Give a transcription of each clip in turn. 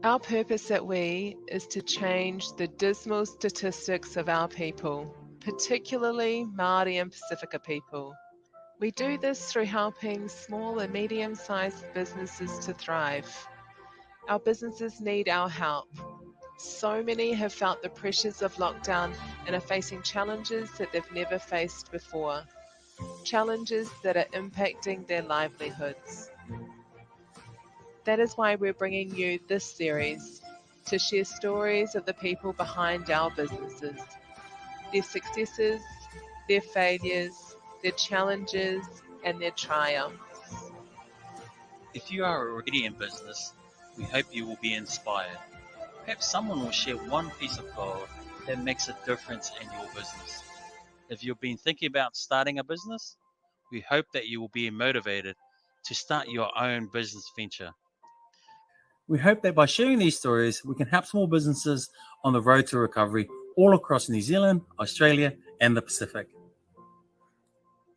Our purpose at WE is to change the dismal statistics of our people, particularly Māori and Pacifica people. We do this through helping small and medium-sized businesses to thrive. Our businesses need our help. So many have felt the pressures of lockdown and are facing challenges that they've never faced before. Challenges that are impacting their livelihoods. That is why we're bringing you this series to share stories of the people behind our businesses, their successes, their failures, their challenges, and their triumphs. If you are already in business, we hope you will be inspired. Perhaps someone will share one piece of gold that makes a difference in your business. If you've been thinking about starting a business, we hope that you will be motivated to start your own business venture. We hope that by sharing these stories, we can help small businesses on the road to recovery all across New Zealand, Australia, and the Pacific.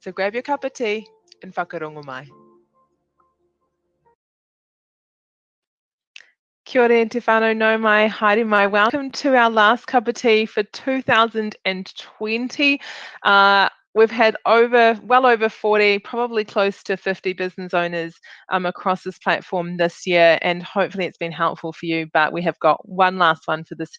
So grab your cup of tea and whakarongo mai. Kia ora e te whānau nau mai, haere mai. Welcome to our last cup of tea for 2020. We've had well over 40, probably close to 50 business owners across this platform this year, and hopefully it's been helpful for you. But we have got one last one for this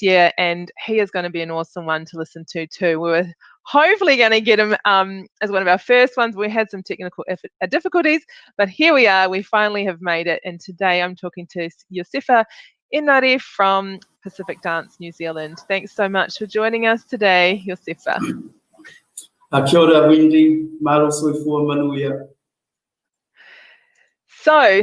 year, and he is going to be an awesome one to listen to too. We were hopefully going to get him as one of our first ones. We had some technical difficulties, but here we are. We finally have made it, and today I'm talking to Iosefa Enari from Pacific Dance New Zealand. Thanks so much for joining us today, Iosefa. Kia ora, Wendy. Maro soi fua manuia. So,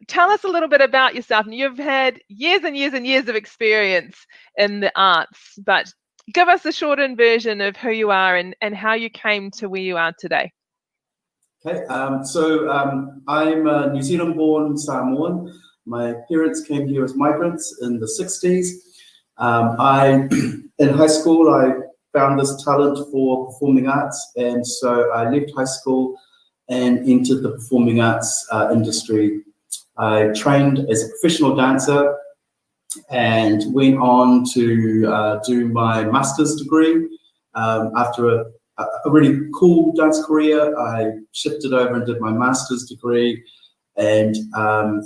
tell us a little bit about yourself. You've had years and years and years of experience in the arts, but give us a shortened version of who you are and how you came to where you are today. Okay, I'm a New Zealand-born Samoan. My parents came here as migrants in the 60s. In high school, I found this talent for performing arts, and so I left high school and entered the performing arts industry. I trained as a professional dancer and went on to do my master's degree. After a really cool dance career, I shifted over and did my master's degree, and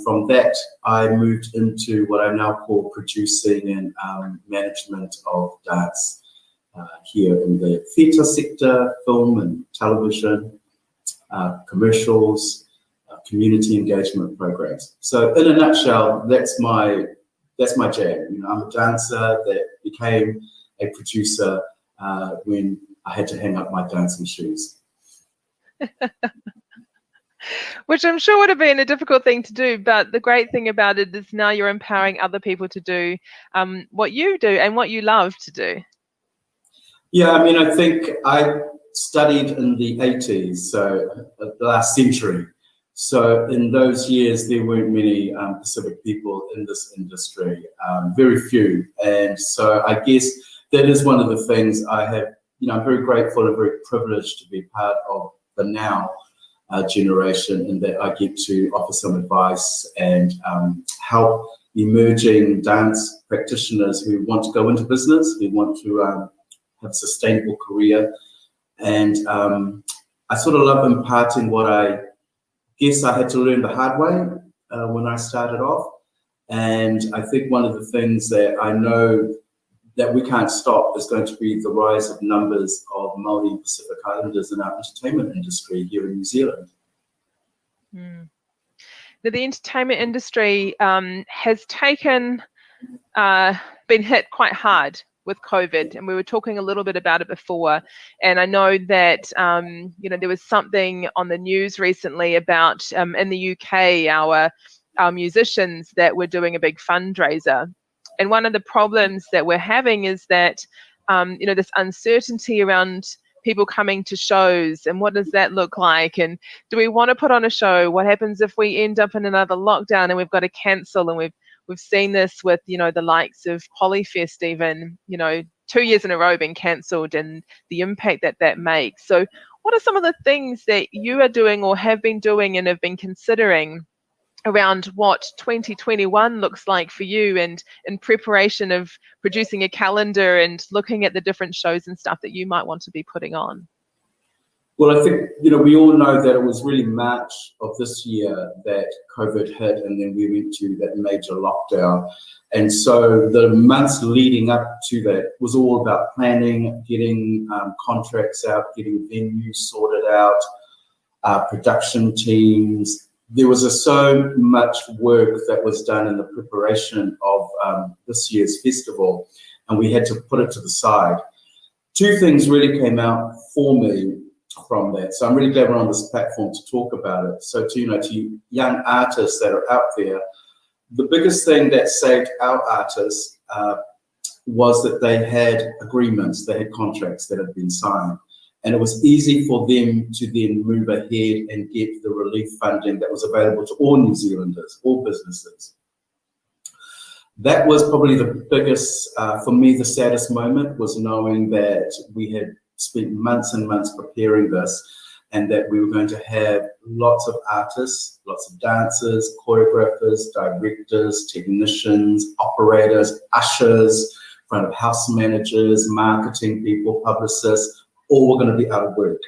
from that I moved into what I now call producing and management of dance. Here in the theatre sector, film and television, commercials, community engagement programs. So in a nutshell, that's my jam. You know, I'm a dancer that became a producer when I had to hang up my dancing shoes. Which I'm sure would have been a difficult thing to do, but the great thing about it is now you're empowering other people to do what you do and what you love to do. Yeah, I mean, I think I studied in the 80s, so the last century. So in those years, there weren't many Pacific people in this industry, very few. And so I guess that is one of the things I have, I'm very grateful and very privileged to be part of the now generation, in that I get to offer some advice and help emerging dance practitioners who want to go into business, who want to have a sustainable career. And I sort of love imparting what I guess I had to learn the hard way when I started off. And I think one of the things that I know that we can't stop is going to be the rise of numbers of Māori and Pacific Islanders in our entertainment industry here in New Zealand. Now, the entertainment industry has been hit quite hard with COVID, and we were talking a little bit about it before. And I know that there was something on the news recently about in the UK our musicians that were doing a big fundraiser. And one of the problems that we're having is that this uncertainty around people coming to shows, and what does that look like, and do we want to put on a show? What happens if we end up in another lockdown and we've got to cancel? And we've seen this with the likes of Polyfest, even 2 years in a row being cancelled, and the impact that makes. So what are some of the things that you are doing or have been doing and have been considering around what 2021 looks like for you, and in preparation of producing a calendar and looking at the different shows and stuff that you might want to be putting on? Well, I think, we all know that it was really March of this year that COVID hit, and then we went to that major lockdown. And so the months leading up to that was all about planning, getting contracts out, getting venues sorted out, production teams. There was so much work that was done in the preparation of this year's festival, and we had to put it to the side. Two things really came out for me from that. So I'm really glad we're on this platform to talk about it. So to young artists that are out there, the biggest thing that saved our artists was that they had agreements, they had contracts that had been signed. And it was easy for them to then move ahead and get the relief funding that was available to all New Zealanders, all businesses. That was probably the biggest, for me, the saddest moment was knowing that we had spent months and months preparing this, and that we were going to have lots of artists, lots of dancers, choreographers, directors, technicians, operators, ushers, front of house managers, marketing people, publicists, all were going to be out of work.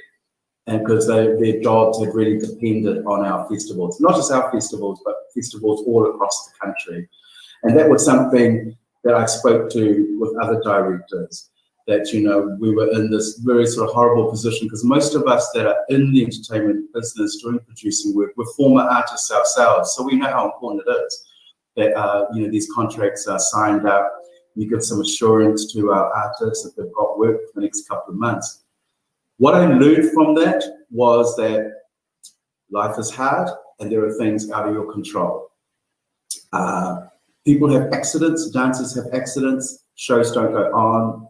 And because their jobs had really depended on our festivals, not just our festivals, but festivals all across the country. And that was something that I spoke to with other directors, that, we were in this very sort of horrible position, because most of us that are in the entertainment business doing producing work, we're former artists ourselves. So we know how important it is that, these contracts are signed up. You give some assurance to our artists that they've got work for the next couple of months. What I learned from that was that life is hard and there are things out of your control. People have accidents, dancers have accidents, shows don't go on.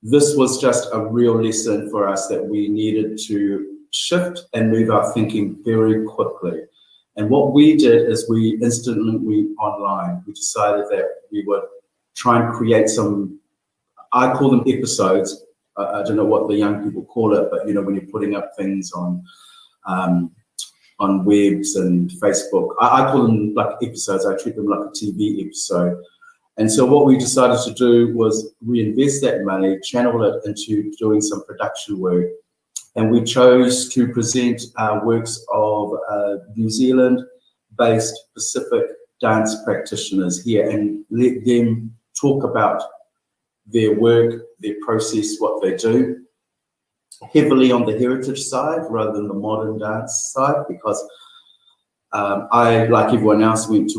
This was just a real lesson for us that we needed to shift and move our thinking very quickly. And what we did is we instantly went online. We decided that we would try and create some, I call them episodes. I don't know what the young people call it, but when you're putting up things on webs and Facebook, I call them like episodes. I treat them like a TV episode. And so what we decided to do was reinvest that money, channel it into doing some production work. And we chose to present works of New Zealand-based Pacific dance practitioners here and let them talk about their work, their process, what they do, heavily on the heritage side rather than the modern dance side, because I, like everyone else, went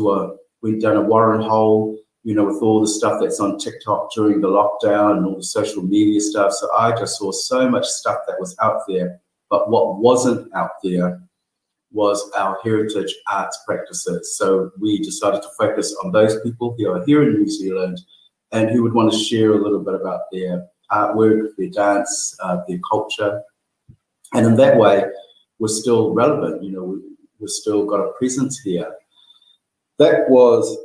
down a Warren hole, with all the stuff that's on TikTok during the lockdown and all the social media stuff. So I just saw so much stuff that was out there, but what wasn't out there was our heritage arts practices. So we decided to focus on those people who are here in New Zealand and who would want to share a little bit about their artwork, their dance, their culture. And in that way, we're still relevant, we've still got a presence here. That was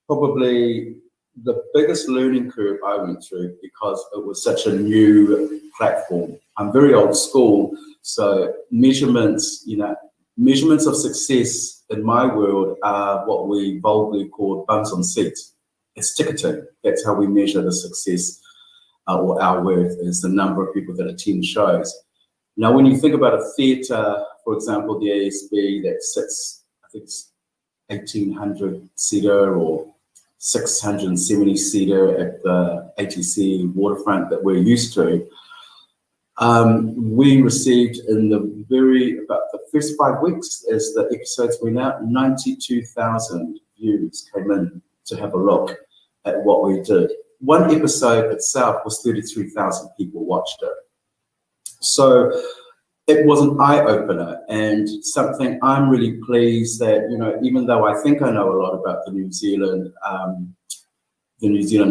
probably the biggest learning curve I went through, because it was such a new platform. I'm very old school, so measurements of success in my world are what we vulgarly call bums on seats. It's ticketing. That's how we measure the success or our worth, is the number of people that attend shows. Now, when you think about a theatre, for example, the ASB that sits, I think it's 1,800 seater or 670 seater at the ATC waterfront that we're used to, we received in about the first 5 weeks as the episodes went out, 92,000 views came in to have a look at what we did. One episode itself was 33,000 people watched it. So it was an eye-opener, and something I'm really pleased that, even though I think I know a lot about the New Zealand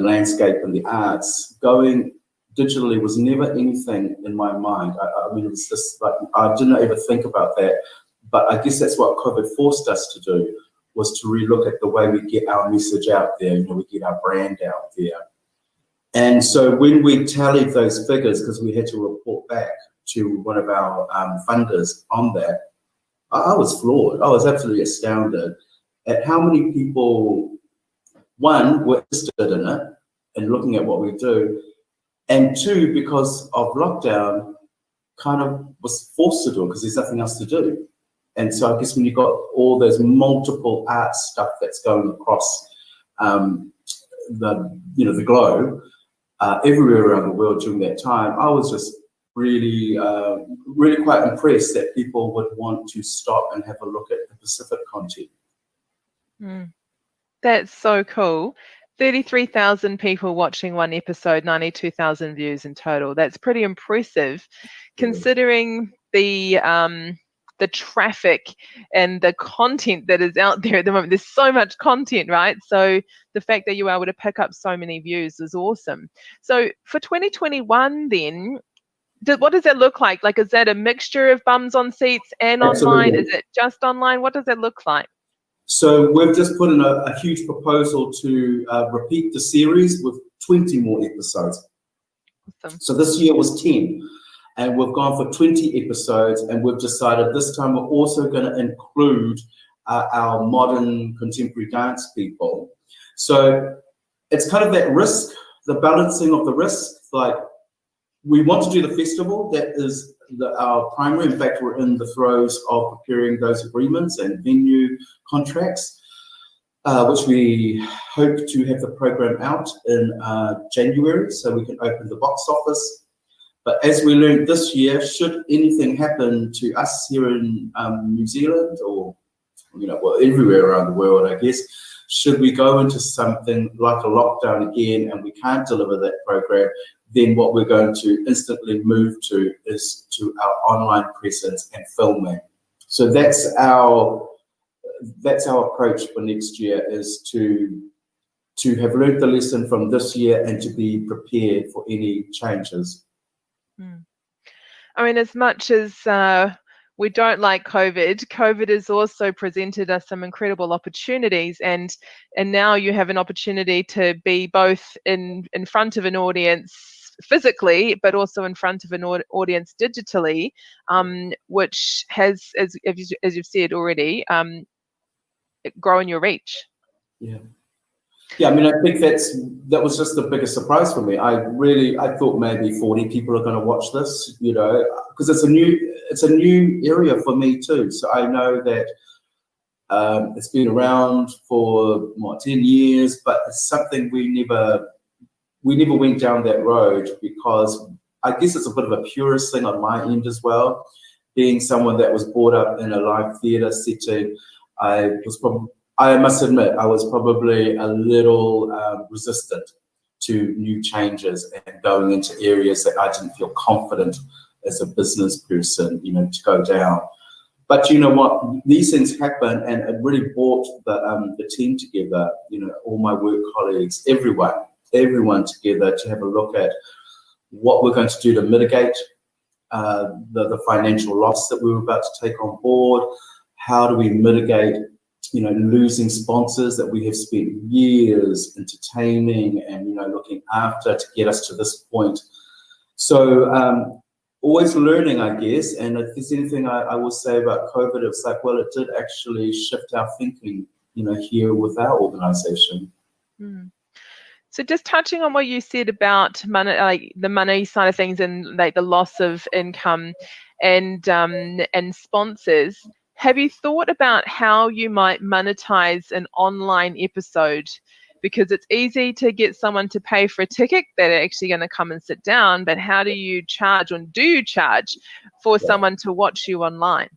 landscape and the arts, going digitally was never anything in my mind. I mean, it was just like, I didn't ever think about that, but I guess that's what COVID forced us to do, was to relook at the way we get our message out there, we get our brand out there. And so when we tallied those figures, because we had to report back to one of our funders on that, I was floored. I was absolutely astounded at how many people, one, were interested in it and looking at what we do, and two, because of lockdown, kind of was forced to do it because there's nothing else to do. And so I guess when you've got all those multiple art stuff that's going across the globe, everywhere around the world during that time, I was just really quite impressed that people would want to stop and have a look at the Pacific content. That's so cool. 33,000 people watching one episode, 92,000 views in total. That's pretty impressive, considering the traffic and the content that is out there at the moment. There's so much content, right? So the fact that you were able to pick up so many views is awesome. So for 2021 then, what does that look like? Like, is that a mixture of bums on seats and online? Is it just online? What does that look like? So we've just put in a huge proposal to repeat the series with 20 more episodes. Awesome. So this year was 10, and we've gone for 20 episodes, and we've decided this time we're also going to include our modern contemporary dance people. So it's kind of that risk, the balancing of the risk. Like, we want to do the festival, that is our primary. In fact, we're in the throes of preparing those agreements and venue contracts, which we hope to have the program out in January, so we can open the box office. But as we learned this year, should anything happen to us here in New Zealand, or well, everywhere around the world, I guess, should we go into something like a lockdown again and we can't deliver that program, then what we're going to instantly move to is to our online presence and filming. So that's our approach for next year, is to have learned the lesson from this year and to be prepared for any changes. I mean, as much as we don't like COVID has also presented us some incredible opportunities, and now you have an opportunity to be both in front of an audience physically, but also in front of an audience digitally, which has, as you've said already, grown your reach. Yeah, I mean, I think that was just the biggest surprise for me. I thought maybe 40 people are going to watch this, because it's a new area for me too. So I know that it's been around for 10 years, but it's something we never went down that road, because I guess it's a bit of a purist thing on my end as well. Being someone that was brought up in a live theatre setting, I must admit, I was probably a little resistant to new changes and going into areas that I didn't feel confident as a business person, to go down. But you know what? These things happen, and it really brought the team together. All my work colleagues, everyone together to have a look at what we're going to do to mitigate the financial loss that we were about to take on board. How do we mitigate losing sponsors that we have spent years entertaining and looking after to get us to this point? So always learning, I guess. And if there's anything I will say about COVID, it's like, well, it did actually shift our thinking, here with our organization. So just touching on what you said about money, like the money side of things, and like the loss of income and sponsors. Have you thought about how you might monetize an online episode? Because it's easy to get someone to pay for a ticket that are actually going to come and sit down, but how do you charge, or do you charge for someone to watch you online?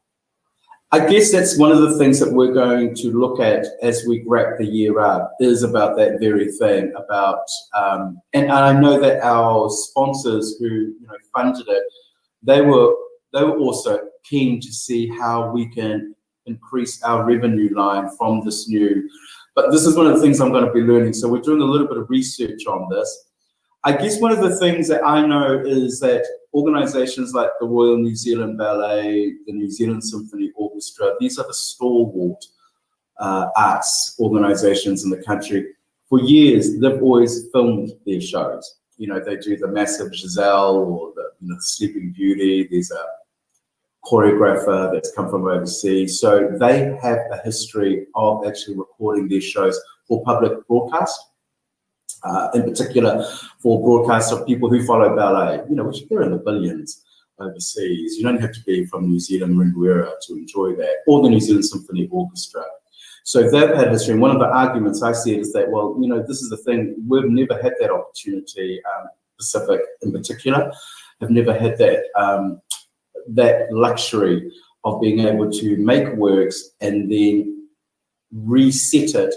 I guess that's one of the things that we're going to look at as we wrap the year up, is about that very thing, about, and I know that our sponsors who funded it, they were also keen to see how we can increase our revenue line from this new. But this is one of the things I'm going to be learning. So we're doing a little bit of research on this. I guess one of the things that I know is that organizations like the Royal New Zealand Ballet, the New Zealand Symphony Orchestra, these are the stalwart arts organizations in the country. For years, they've always filmed their shows. They do the massive Giselle or the Sleeping Beauty. There's choreographer that's come from overseas. So they have a history of actually recording their shows for public broadcast, in particular for broadcasts of people who follow ballet, which they're in the billions overseas. You don't have to be from New Zealand Ringuera to enjoy that, or the New Zealand Symphony Orchestra. So they've had history. And one of the arguments I see is that, well, this is the thing, we've never had that opportunity, Pacific in particular, have never had that that luxury of being able to make works and then reset it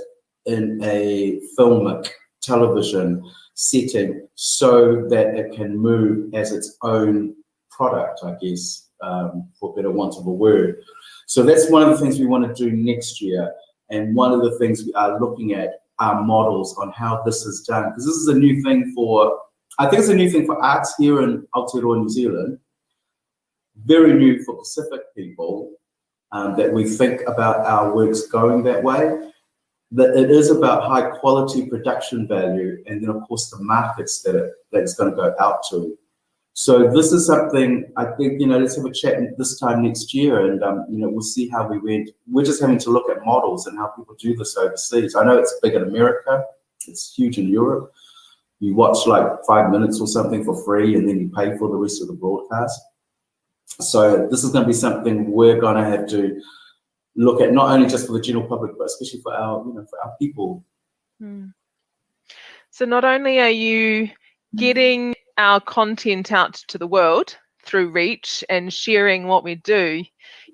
in a filmic television setting so that it can move as its own product, I guess, for better want of a word. So that's one of the things we want to do next year. And one of the things we are looking at are models on how this is done. Because this is a new thing I think it's a new thing for arts here in Aotearoa, New Zealand. Very new for Pacific people, that we think about our works going that way. That it is about high quality production value, and then of course the markets that it's going to go out to. So this is something I think, let's have a chat this time next year, and we'll see how we went. We're just having to look at models and how people do this overseas. I know it's big in America, it's huge in Europe. You watch like 5 minutes or something for free, and then you pay for the rest of the broadcast. So this is going to be something we're going to have to look at, not only just for the general public, but especially for our, for our people. So not only are you getting our content out to the world through Reach and sharing what we do,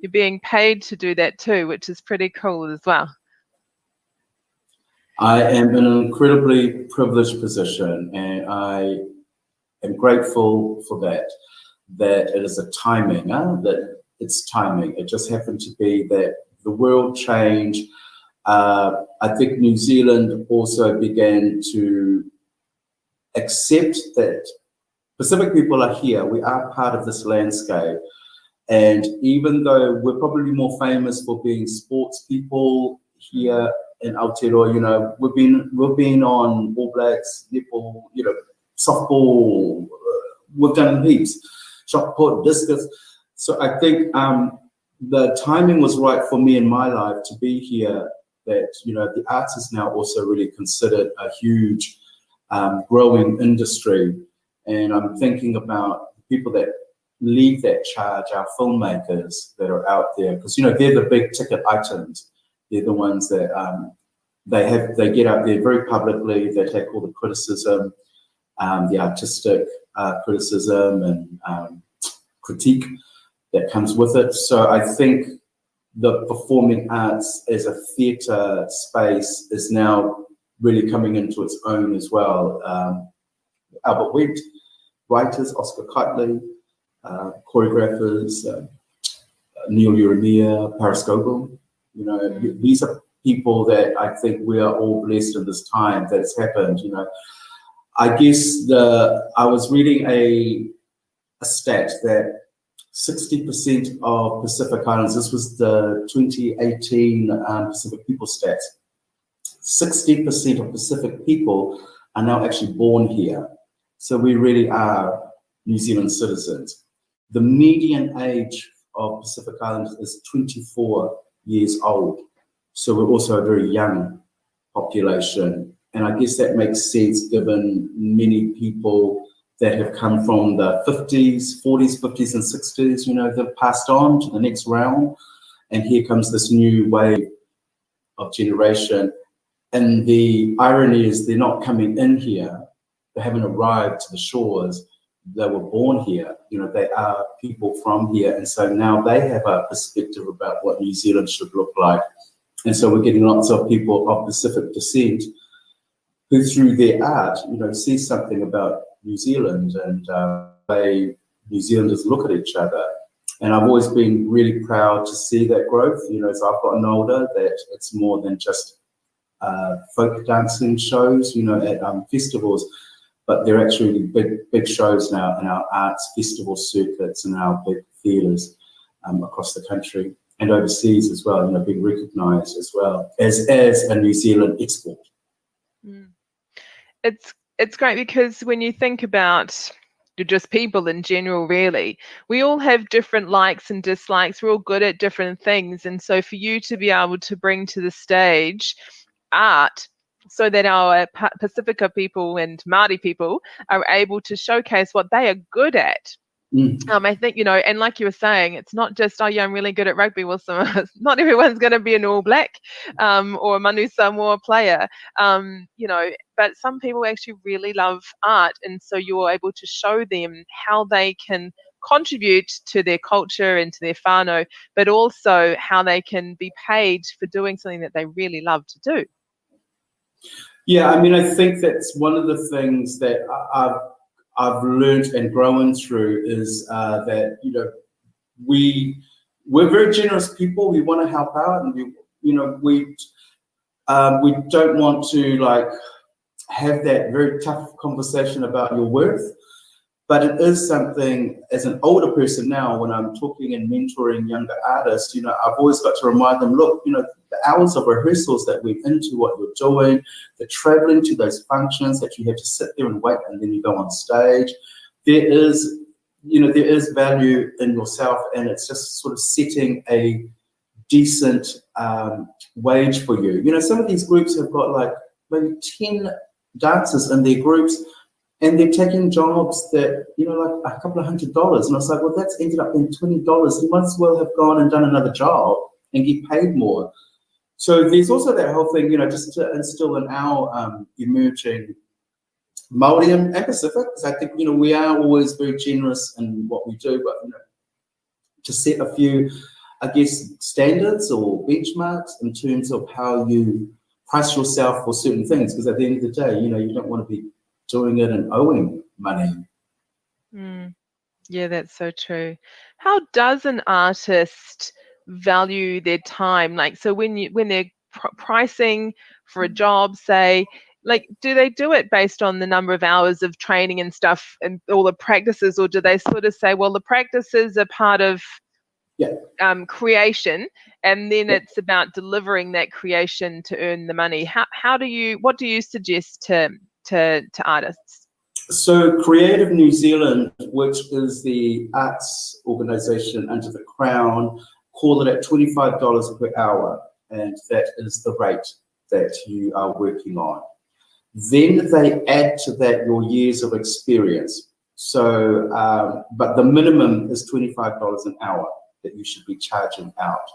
you're being paid to do that too, which is pretty cool as well. I am in an incredibly privileged position, and I am grateful for that it is a timing, that it's timing. It just happened to be that the world changed. I think New Zealand also began to accept that Pacific people are here. We are part of this landscape. And even though we're probably more famous for being sports people here in Aotearoa, we've been on All Blacks, netball, softball, we've done heaps, shot put, discus. So I think the timing was right for me in my life to be here, that, the arts is now also really considered a huge growing industry. And I'm thinking about people that lead that charge, our filmmakers that are out there, because, they're the big ticket items. They're the ones that they get out there very publicly, they take all the criticism, the artistic criticism and critique that comes with it. So I think the performing arts as a theatre space is now really coming into its own as well. Albert Wendt, writers, Oscar Kiteley, choreographers, Neil Uremia, Paris Gogol. These are people that I think we are all blessed in this time that it's happened. I guess I was reading a stat that 60% of Pacific Islands, this was the 2018 Pacific People stats, 60% of Pacific people are now actually born here. So we really are New Zealand citizens. The median age of Pacific Islanders is 24 years old. So we're also a very young population. And I guess that makes sense given many people that have come from the 50s, 40s, 50s, and 60s, they've passed on to the next realm. And here comes this new wave of generation. And the irony is they're not coming in here. They haven't arrived to the shores. They were born here. They are people from here. And so now they have a perspective about what New Zealand should look like. And so we're getting lots of people of Pacific descent who through their art, see something about New Zealand, and New Zealanders look at each other. And I've always been really proud to see that growth. As I've gotten older, that it's more than just folk dancing shows, at festivals, but they're actually big shows now in our arts festival circuits and our big theatres across the country and overseas as well, being recognised as well as a New Zealand export. It's great because when you think about you're just people in general, really. We all have different likes and dislikes. We're all good at different things. And so for you to be able to bring to the stage art so that our Pacifica people and Māori people are able to showcase what they are good at. I think, you know, and like you were saying, it's not just, oh yeah, I'm really good at rugby. Well, not everyone's going to be an All Black or a Manu Samoa player, you know, but some people actually really love art. And so you're able to show them how they can contribute to their culture and to their whānau, but also how they can be paid for doing something that they really love to do. Yeah, I mean, I think that's one of the things that I've learned and grown through is that, you know, we're very generous people. We want to help out, and we don't want to like have that very tough conversation about your worth. But it is something, as an older person now, when I'm talking and mentoring younger artists, you know, I've always got to remind them, look, you know, the hours of rehearsals that went into what you're doing, the traveling to those functions that you have to sit there and wait and then you go on stage, there is value in yourself, and it's just sort of setting a decent wage for you. You know, some of these groups have got like maybe 10 dancers in their groups, and they're taking jobs that, you know, like a couple of $100. And I was like, well, that's ended up being $20. You might as well have gone and done another job and get paid more. So there's also that whole thing, you know, just to instill in our emerging Māori and Pacific, because I think, you know, we are always very generous in what we do, but, you know, to set a few, I guess, standards or benchmarks in terms of how you price yourself for certain things, because at the end of the day, you know, you don't want to be doing it and owing money. Yeah, that's so true. How does an artist value their time? Like, so when they're pricing for a job, say, like, do they do it based on the number of hours of training and stuff and all the practices, or do they sort of say, well, the practices are part of creation, and then it's about delivering that creation to earn the money? What do you suggest to artists? So Creative New Zealand, which is the arts organisation under the Crown, call it at $25 per hour, and that is the rate that you are working on. Then they add to that your years of experience. So, but the minimum is $25 an hour that you should be charging out.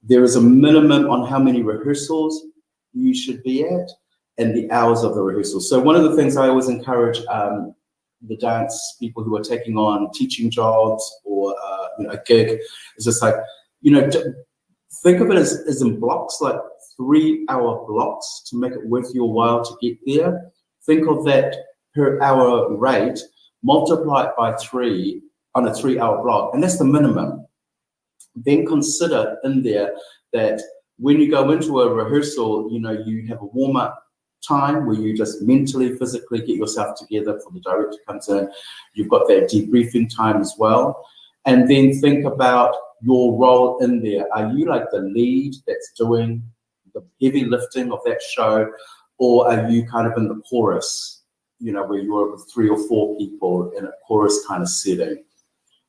There is a minimum on how many rehearsals you should be at and the hours of the rehearsal. So one of the things I always encourage the dance people who are taking on teaching jobs or you know, a gig is just like, you know, think of it as in blocks, like 3-hour blocks to make it worth your while to get there. Think of that per hour rate, multiply it by 3 on a 3-hour block, and that's the minimum. Then consider in there that when you go into a rehearsal, you know, you have a warm-up time where you just mentally, physically get yourself together before the director comes in. You've got that debriefing time as well. And then think about your role in there. Are you like the lead that's doing the heavy lifting of that show, or are you kind of in the chorus, you know, where you're with 3 or 4 people in a chorus kind of setting?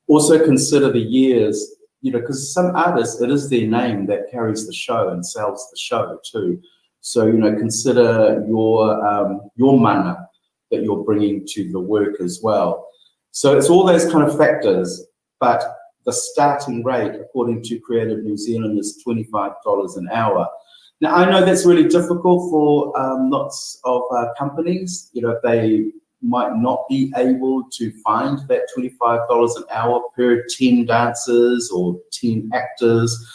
Also consider the years, you know, because some artists, it is their name that carries the show and sells the show too. So, you know, consider your mana that you're bringing to the work as well. So it's all those kind of factors, but the starting rate, according to Creative New Zealand, is $25 an hour. Now, I know that's really difficult for lots of companies. You know, they might not be able to find that $25 an hour per 10 dancers or 10 actors.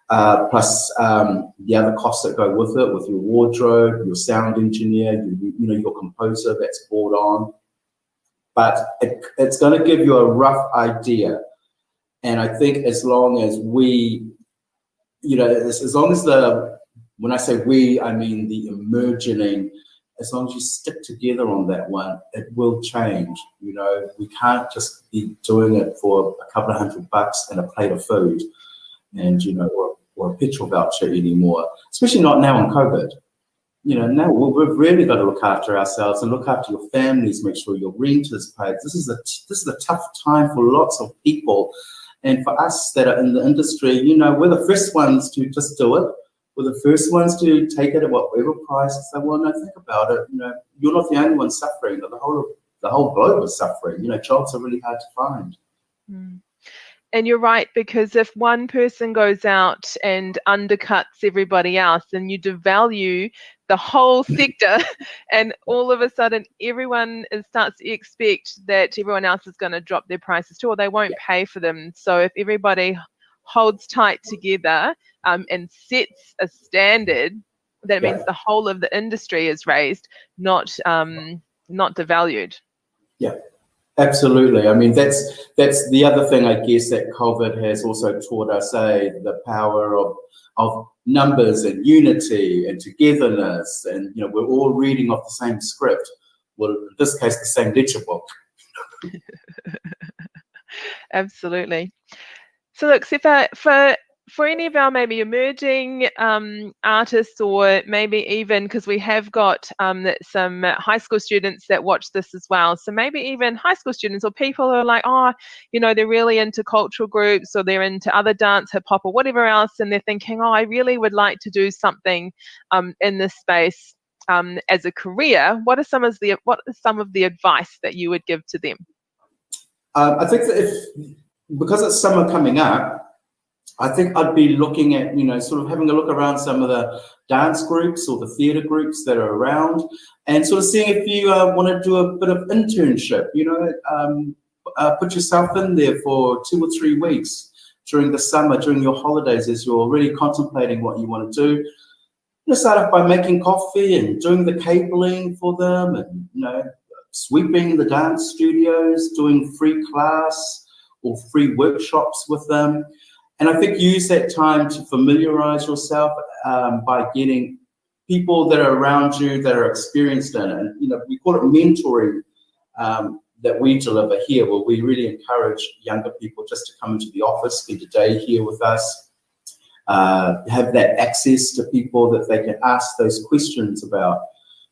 Plus the other costs that go with it, with your wardrobe, your sound engineer, you know, your composer that's brought on. But it's going to give you a rough idea. And I think as long as we, you know, as long as when I say we, I mean the emerging, as long as you stick together on that one, it will change. You know, we can't just be doing it for a couple of $100 and a plate of food and, you know, or a petrol voucher anymore, especially not now in COVID. now we've really got to look after ourselves and look after your families, make sure your rent is paid. This is a tough time for lots of people. And for us that are in the industry, we're the first ones to just do it. We're the first ones to take it at whatever price and say, well, no, think about it. You're not the only one suffering. The whole globe is suffering. Jobs are really hard to find. Mm. And you're right, because if one person goes out and undercuts everybody else, then you devalue the whole sector, and all of a sudden everyone starts to expect that everyone else is going to drop their prices too, or they won't pay for them. So if everybody holds tight together and sets a standard, that means the whole of the industry is raised, not devalued. Yeah. Absolutely. I mean, that's the other thing, I guess, that COVID has also taught us, the power of numbers and unity and togetherness. And, we're all reading off the same script. Well, in this case, the same ledger book. Absolutely. So look, Sefa, for any of our maybe emerging artists, or maybe even, because we have got some high school students that watch this as well, so maybe even high school students or people who are like, they're really into cultural groups, or they're into other dance, hip hop, or whatever else, and they're thinking, I really would like to do something in this space as a career. What are some of the advice that you would give to them? I think that because it's summer coming up, I think I'd be looking at, sort of having a look around some of the dance groups or the theatre groups that are around, and sort of seeing if you want to do a bit of internship, put yourself in there for 2 or 3 weeks during the summer, during your holidays, as you're already contemplating what you want to do. Start off by making coffee and doing the cabling for them, and, sweeping the dance studios, doing free class or free workshops with them. And I think use that time to familiarize yourself by getting people that are around you that are experienced in it. And, we call it mentoring that we deliver here, where we really encourage younger people just to come into the office, spend a day here with us, have that access to people that they can ask those questions about.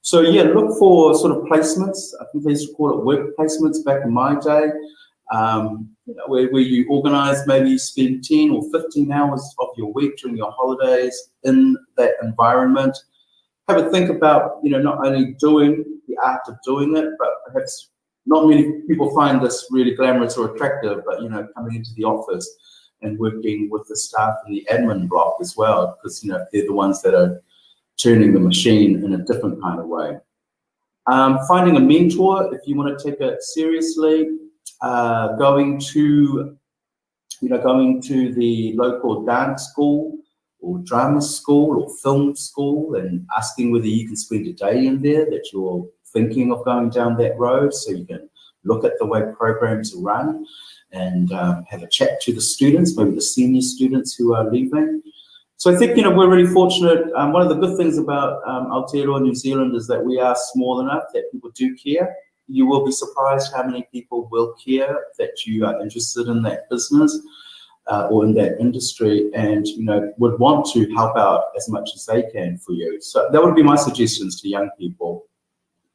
So, look for sort of placements. I think they used to call it work placements back in my day. Where you organise, maybe spend 10 or 15 hours of your week during your holidays in that environment. Have a think about, not only doing the art of doing it, but perhaps not many people find this really glamorous or attractive, but, coming into the office and working with the staff in the admin block as well, because, they're the ones that are turning the machine in a different kind of way. Finding a mentor if you want to take it seriously. Going to the local dance school or drama school or film school, and asking whether you can spend a day in there, that you're thinking of going down that road, so you can look at the way programs are run and have a chat to the students, maybe the senior students who are leaving. So I think, we're really fortunate. One of the good things about Aotearoa New Zealand is that we are small enough that people do care. You will be surprised how many people will care that you are interested in that business or in that industry, and would want to help out as much as they can for you. So that would be my suggestions to young people.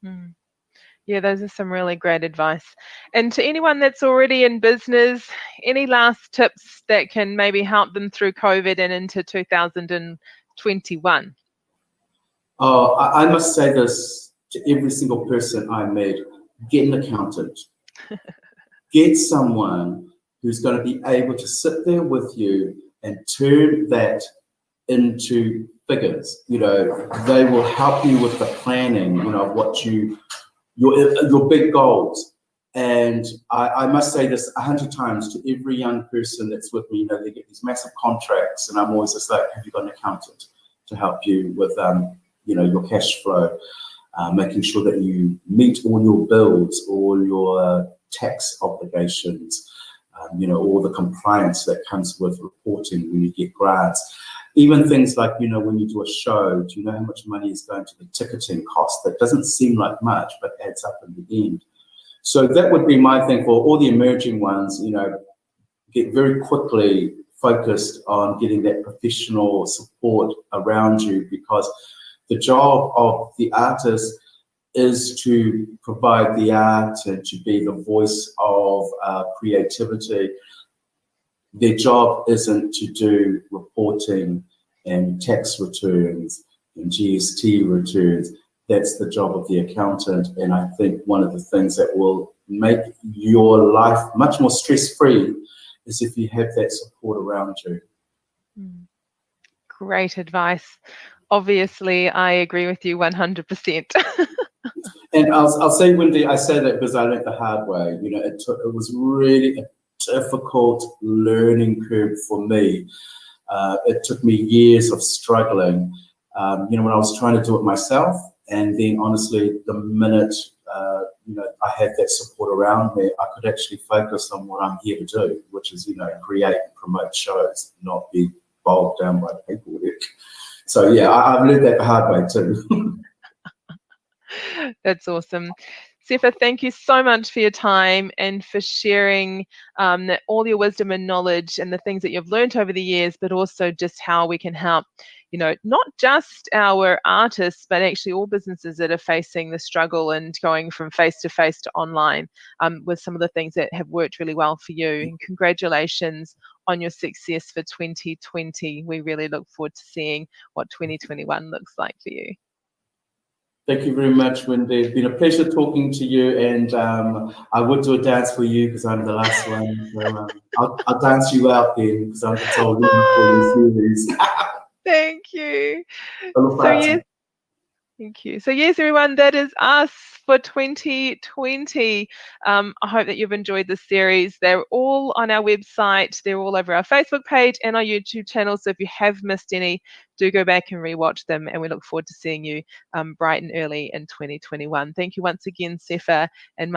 Mm. Yeah, those are some really great advice. And to anyone that's already in business, any last tips that can maybe help them through COVID and into 2021? Oh, I must say this to every single person I meet: get an accountant. Get someone who's going to be able to sit there with you and turn that into figures. They will help you with the planning, what your big goals. And I must say this 100 times to every young person that's with me. They get these massive contracts, and I'm always just like, have you got an accountant to help you with your cash flow, making sure that you meet all your bills, all your tax obligations, all the compliance that comes with reporting when you get grants. Even things like, when you do a show, do you know how much money is going to the ticketing cost? That doesn't seem like much, but adds up in the end. So that would be my thing for all the emerging ones. Get very quickly focused on getting that professional support around you, because The job of the artist is to provide the art and to be the voice of creativity. Their job isn't to do reporting and tax returns and GST returns. That's the job of the accountant. And I think one of the things that will make your life much more stress-free is if you have that support around you. Great advice. Obviously, I agree with you 100%. And I'll say, Wendy, I say that because I learned the hard way. You know, it was really a difficult learning curve for me. It took me years of struggling. You know, when I was trying to do it myself, and then honestly, the minute you know, I had that support around me, I could actually focus on what I'm here to do, which is, you know, create and promote shows, not be bogged down by paperwork. So yeah, I've learned that the hard way too. That's awesome. Iosefa, thank you so much for your time and for sharing all your wisdom and knowledge and the things that you've learned over the years, but also just how we can help, you know, not just our artists, but actually all businesses that are facing the struggle and going from face-to-face to online with some of the things that have worked really well for you. And congratulations on your success for 2020. We really look forward to seeing what 2021 looks like for you. Thank you very much, Wendy. It's been a pleasure talking to you, and I would do a dance for you because I'm the last one. So I'll dance you out then because I'm the told for your series. Thank you. So yes, thank you. So yes, everyone, that is us for 2020. I hope that you've enjoyed this series. They're all on our website. They're all over our Facebook page and our YouTube channel. So if you have missed any, do go back and rewatch them. And we look forward to seeing you bright and early in 2021. Thank you once again, Iosefa and Mark.